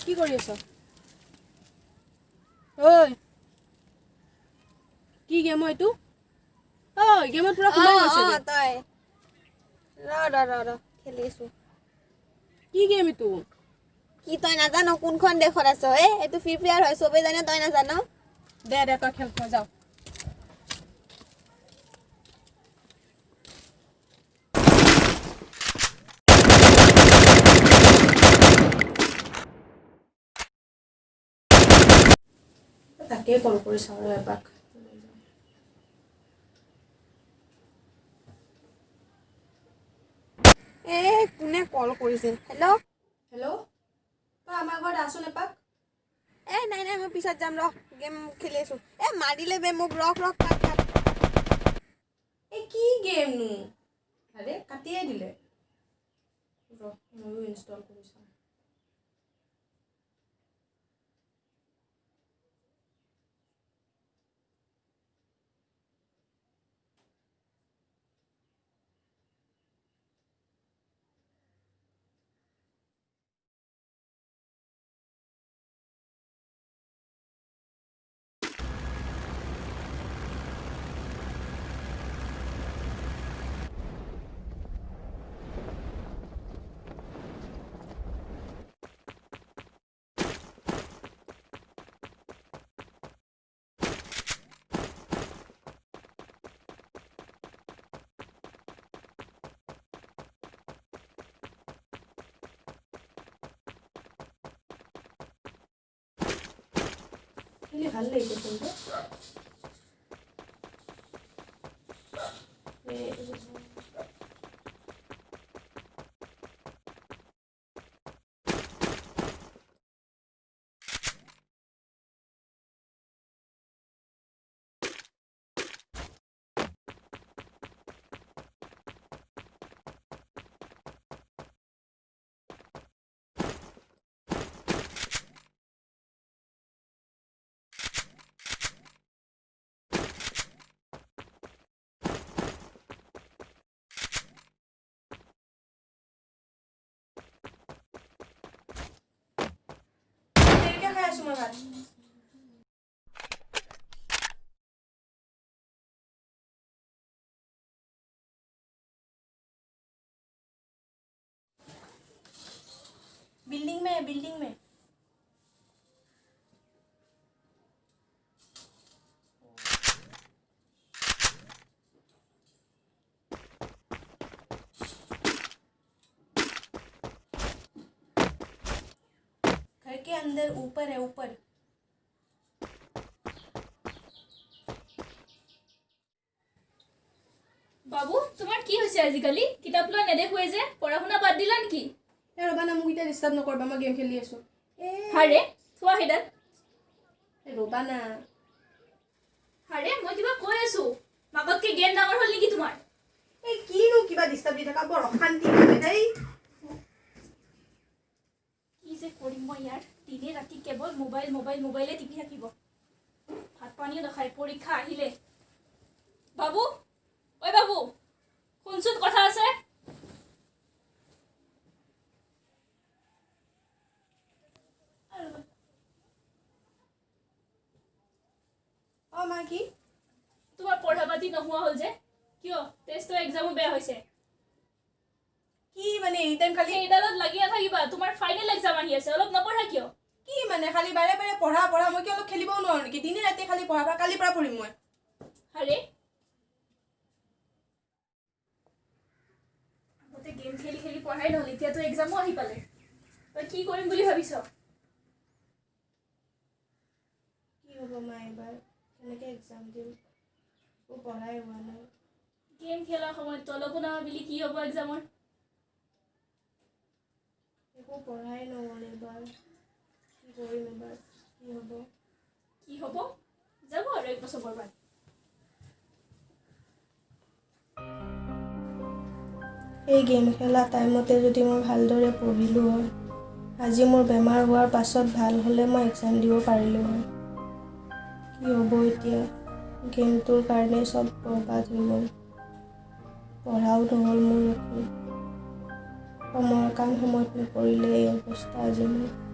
কি কৰি আছ? ঐ কি গেম এইটো? ঐ গেমত পুৰা সোমাই গৈছে যে। তই ৰ খেলি আছো। কি গেম এইটো? কি তই নাজানো কোনখন দেশত আছ? এইটো ফ্ৰী ফায়াৰ হয়, চবেই জানে, তই নাজানো? দে তই খেল মই যাওঁ। তাকেই কল কৰি চাওঁ আৰু এপাক। কোনে কল কৰিছিল? হেল্ল' হেল্ল', তই আমাৰ ঘৰত আছোন এপাক? নাই মই পিছত যাম, ৰ গেম খেলি আছো। মাৰিলে বে মোক, ৰখ কাট। কি গেমনো? আৰে কাটিয়ে দিলে। ৰ ময়ো ইনষ্টল কৰি চাওঁ। ভাল লাগিছে কিন্তু। খাই আছো মই ভাত। बिल्डिंग में घर के अंदर ऊपर है ऊपर। বাবু তোমার কি হয়েছে আজিকালি? কিতাপ লয় নেদেখুৱে যে, পঢ়া শুনা বাদ দিলা নেকি? ৰবা না, মোক এতিয়া ডিষ্টাৰ্ব নকৰবা, মই গেম খেলি আছো। হাৰে চোৱা সেইডাল। ৰবা না। হাৰে মই কিবা কৈ আছো, মাকতকে জ্ঞান ডাঙৰ হ'ল নেকি তোমাৰ? কিনো কিবা ডিষ্টাৰ্ব দি থাকা, বৰ অশান্তি লাগে দেই। কি যে কৰিম মই ইয়াৰ, দিনে ৰাতি কেৱল মোবাইলে টিপি থাকিব। ভাত পানীও নাখায়, পৰীক্ষা আহিলে। বাবু ঐ বাবু, শুনচোন কথা আছে। মা কি? তোমাৰ পঢ়া পাতি নোহোৱা হ'ল যে, কিয়? টেষ্টৰ এক্সামো বেয়া হৈছে। কি মানে এনি টাইম খালি এইডালত লাগি নাথাকিবা, তোমাৰ ফাইনেল এক্সাম আহি আছে, অলপ নপঢ়া কিয়? কি মানে খালি বাৰে পঢ়া মই কি অলপ খেলিবও নোৱাৰো নেকি? দিনে ৰাতি খালি পঢ়া, কালিৰ পৰা পঢ়িম মই। আৰে আগতে গেম খেলি পঢ়াই নহ'ল, এতিয়াতো এক্সামো আহি পালে। তই কি কৰিম বুলি ভাবিছ? কি হ'ব মা এবাৰ? কেনেকৈ এক্সাম দিম? একো পঢ়াই হোৱা নাই। গেম খেলাৰ সময়ত অলপো নাভাবিলি কি হ'ব এক্সামৰ? একো পঢ়াই নহ'ল এবাৰ। কি কৰিম এবাৰ? কি হ'ব? যাব আৰু 1 বছৰ বৰবাদ। এই গেম খেলা টাইমতে যদি মই ভালদৰে পঢ়িলোঁ হয়, আজি মোৰ বেমাৰ হোৱাৰ পাছত ভাল হ'লে মই এক্সাম দিব পাৰিলোঁ হয়। কি হ'ব এতিয়া? গেমটোৰ কাৰণেই চব বৰবাদ হৈ গ'ল। পঢ়াও নহ'ল মোৰ একো। সময়ৰ কাম সময়ত নকৰিলে এই অৱস্থা আজি মোৰ।